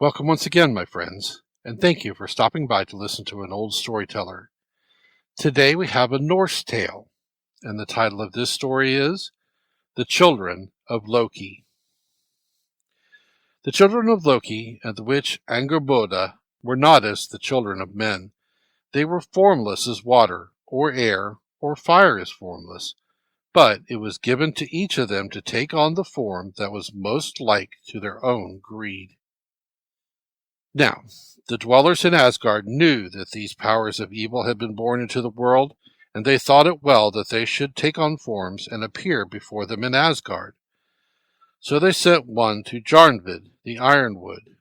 Welcome once again, my friends, and thank you for stopping by to listen to an old storyteller. Today we have a Norse tale, and the title of this story is The Children of Loki. The children of Loki and the witch Angerboda were not as the children of men. They were formless as water, or air, or fire is formless, but it was given to each of them to take on the form that was most like to their own greed. Now, the dwellers in Asgard knew that these powers of evil had been born into the world, and they thought it well that they should take on forms and appear before them in Asgard. So they sent one to Jarnvid the Ironwood,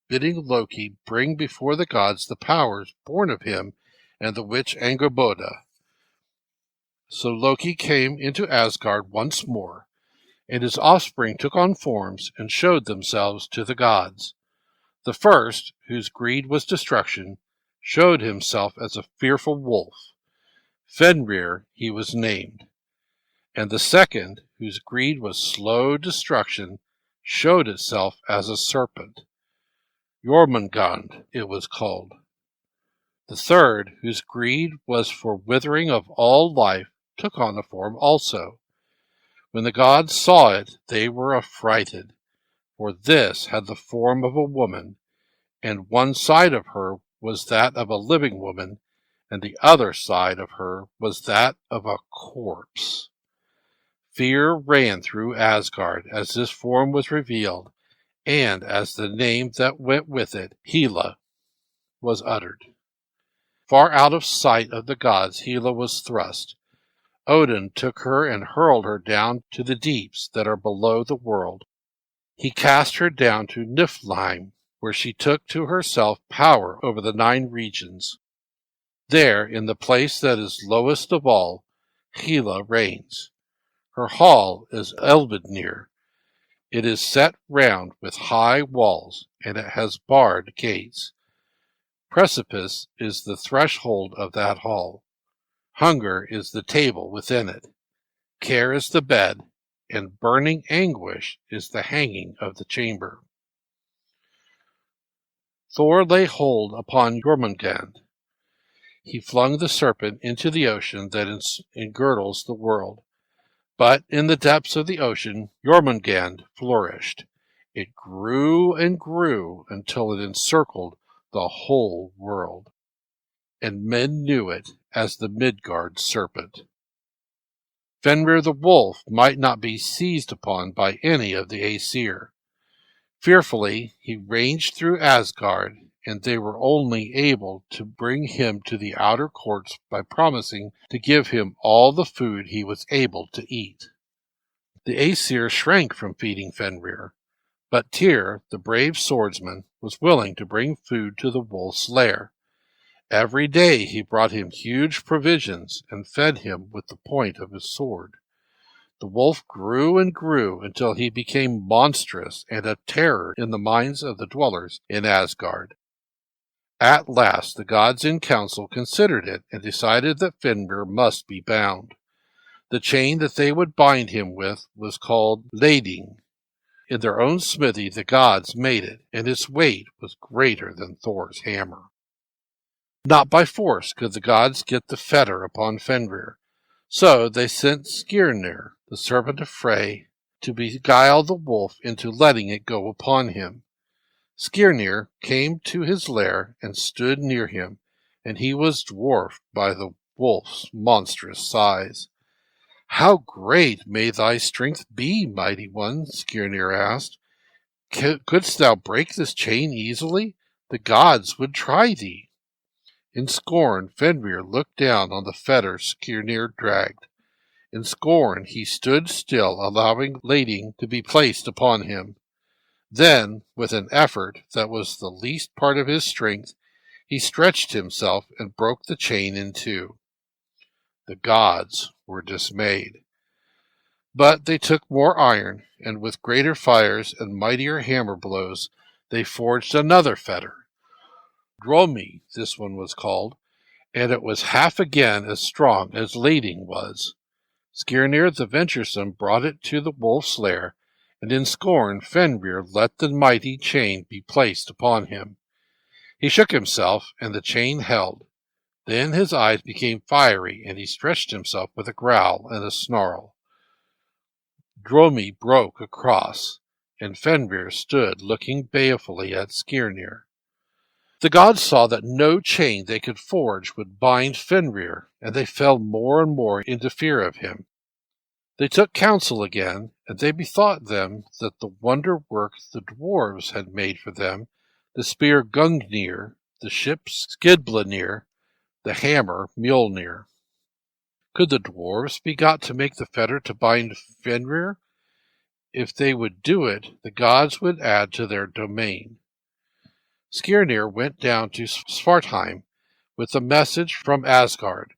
bidding Loki bring before the gods the powers born of him and the witch Angerboda. So Loki came into Asgard once more, and his offspring took on forms and showed themselves to the gods. The first, whose greed was destruction, showed himself as a fearful wolf. Fenrir he was named. And the second, whose greed was slow destruction, showed itself as a serpent. Jormungand it was called. The third, whose greed was for withering of all life, took on a form also. When the gods saw it, they were affrighted, for this had the form of a woman, and one side of her was that of a living woman, and the other side of her was that of a corpse. Fear ran through Asgard as this form was revealed, and as the name that went with it, Hela, was uttered. Far out of sight of the gods Hela was thrust. Odin took her and hurled her down to the deeps that are below the world. He cast her down to Niflheim, where she took to herself power over the 9 regions. There, in the place that is lowest of all, Hela reigns. Her hall is Elvidnir. It is set round with high walls, and it has barred gates. Precipice is the threshold of that hall. Hunger is the table within it. Care is the bed, and burning anguish is the hanging of the chamber. Thor lay hold upon Jormungand. He flung the serpent into the ocean that engirdles the world. But in the depths of the ocean, Jormungand flourished. It grew and grew until it encircled the whole world, and men knew it as the Midgard serpent. Fenrir the wolf might not be seized upon by any of the Aesir. Fearfully he ranged through Asgard, and they were only able to bring him to the outer courts by promising to give him all the food he was able to eat. The Aesir shrank from feeding Fenrir, but Tyr, the brave swordsman, was willing to bring food to the wolf's lair. Every day he brought him huge provisions and fed him with the point of his sword. The wolf grew and grew until he became monstrous and a terror in the minds of the dwellers in Asgard. At last the gods in council considered it and decided that Fenrir must be bound. The chain that they would bind him with was called lading. In their own smithy the gods made it, and its weight was greater than Thor's hammer. Not by force could the gods get the fetter upon Fenrir, so they sent Skirnir, the servant of Frey, to beguile the wolf into letting it go upon him. Skirnir came to his lair and stood near him, and he was dwarfed by the wolf's monstrous size. "How great may thy strength be, mighty one?" Skirnir asked. "Couldst thou break this chain easily? The gods would try thee." In scorn, Fenrir looked down on the fetter Skirnir dragged. In scorn, he stood still, allowing lading to be placed upon him. Then, with an effort that was the least part of his strength, he stretched himself and broke the chain in 2. The gods were dismayed. But they took more iron, and with greater fires and mightier hammer blows, they forged another fetter. Dromi, this one was called, and it was half again as strong as lading was. Skirnir the venturesome brought it to the wolf's lair, And in scorn Fenrir let the mighty chain be placed upon him. He shook himself, and the chain held. Then his eyes became fiery, and he stretched himself with a growl and a snarl. Dromi broke across, and Fenrir stood looking balefully at Skirnir. The gods saw that no chain they could forge would bind Fenrir, and they fell more and more into fear of him. They took counsel again, and they bethought them that the wonder work the dwarves had made for them, the spear Gungnir, the ship Skidblanir, the hammer Mjolnir. Could the dwarves be got to make the fetter to bind Fenrir? If they would do it, the gods would add to their domain. Skirnir went down to Svartheim with a message from Asgard.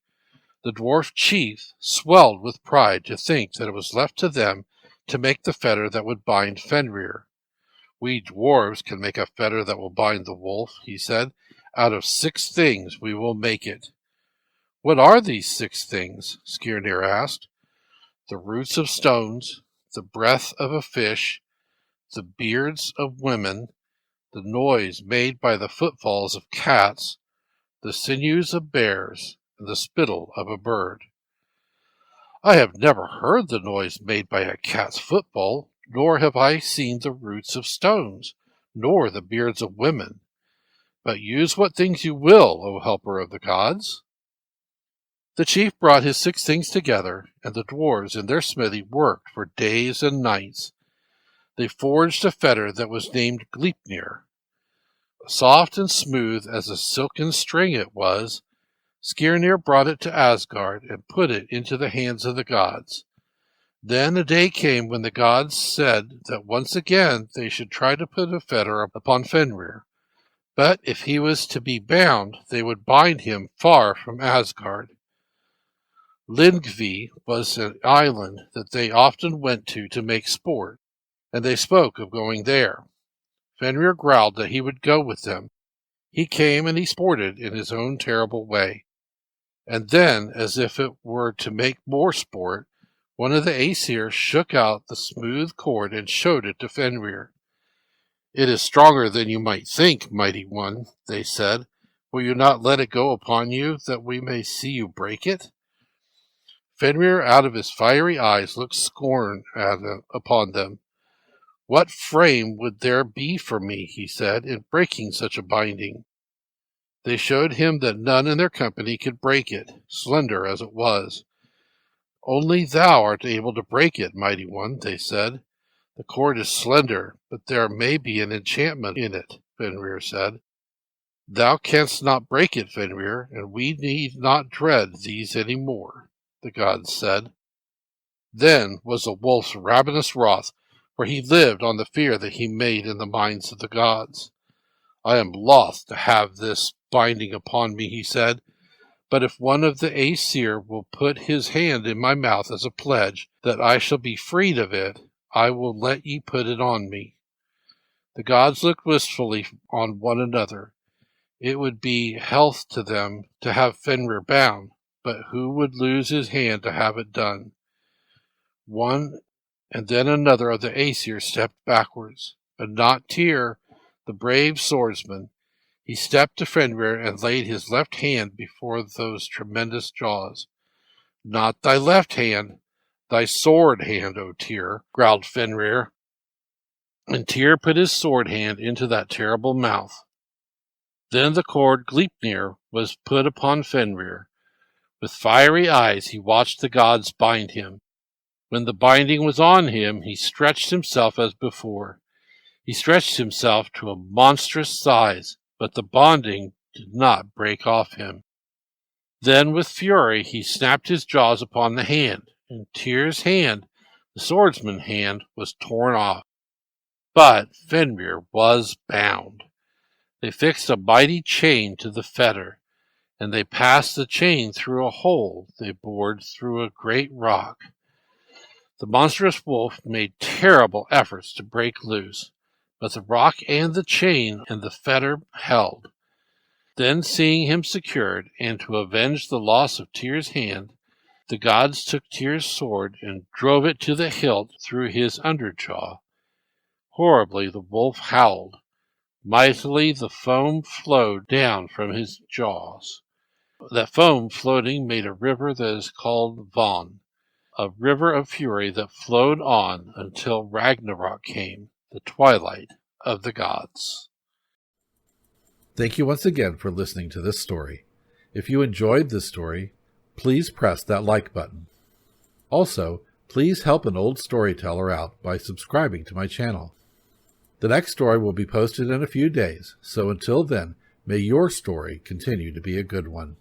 The dwarf chief swelled with pride to think that it was left to them to make the fetter that would bind Fenrir. We dwarves can make a fetter that will bind the wolf, he said. Out of 6 things we will make it. What are these 6 things? Skirnir asked. The roots of stones, the breath of a fish, the beards of women, the noise made by the footfalls of cats, the sinews of bears, and the spittle of a bird. I have never heard the noise made by a cat's footfall, nor have I seen the roots of stones, nor the beards of women. But use what things you will, O helper of the gods. The chief brought his 6 things together, and the dwarves in their smithy worked for days and nights. They forged a fetter that was named Gleipnir. Soft and smooth as a silken string it was. Skirnir brought it to Asgard and put it into the hands of the gods. Then a day came when the gods said that once again they should try to put a fetter upon Fenrir. But if he was to be bound, they would bind him far from Asgard. Lindgvi was an island that they often went to make sport, and they spoke of going there. Fenrir growled that he would go with them. He came and he sported in his own terrible way. And then, as if it were to make more sport, one of the Aesir shook out the smooth cord and showed it to Fenrir. It is stronger than you might think, mighty one, they said. Will you not let it go upon you, that we may see you break it? Fenrir, out of his fiery eyes, looked scorn upon them. What frame would there be for me, he said, in breaking such a binding? They showed him that none in their company could break it, slender as it was. Only thou art able to break it, mighty one, they said. The cord is slender, but there may be an enchantment in it, Fenrir said. Thou canst not break it, Fenrir, and we need not dread these any more, the gods said. Then was the wolf's ravenous wrath, for he lived on the fear that he made in the minds of the gods. I am loth to have this binding upon me, he said, but if one of the Aesir will put his hand in my mouth as a pledge that I shall be freed of it, I will let ye put it on me. The gods looked wistfully on one another. It would be health to them to have Fenrir bound, but who would lose his hand to have it done? One and then another of the Aesir stepped backwards, but not Tyr, the brave swordsman. He stepped to Fenrir and laid his left hand before those tremendous jaws. Not thy left hand, thy sword hand, O Tyr, growled Fenrir. And Tyr put his sword hand into that terrible mouth. Then the cord Gleipnir was put upon Fenrir. With fiery eyes he watched the gods bind him. When the binding was on him, he stretched himself as before. He stretched himself to a monstrous size, but the bonding did not break off him. Then with fury he snapped his jaws upon the hand, and Tyr's hand, the swordsman's hand, was torn off. But Fenrir was bound. They fixed a mighty chain to the fetter, and they passed the chain through a hole they bored through a great rock. The monstrous wolf made terrible efforts to break loose, but the rock and the chain and the fetter held. Then, seeing him secured, and to avenge the loss of Tyr's hand, the gods took Tyr's sword and drove it to the hilt through his underjaw. Horribly the wolf howled. Mightily the foam flowed down from his jaws. That foam floating made a river that is called Von, a river of fury that flowed on until Ragnarok came, the twilight of the gods. Thank you once again for listening to this story. If you enjoyed this story, please press that like button. Also, please help an old storyteller out by subscribing to my channel. The next story will be posted in a few days, so until then, may your story continue to be a good one.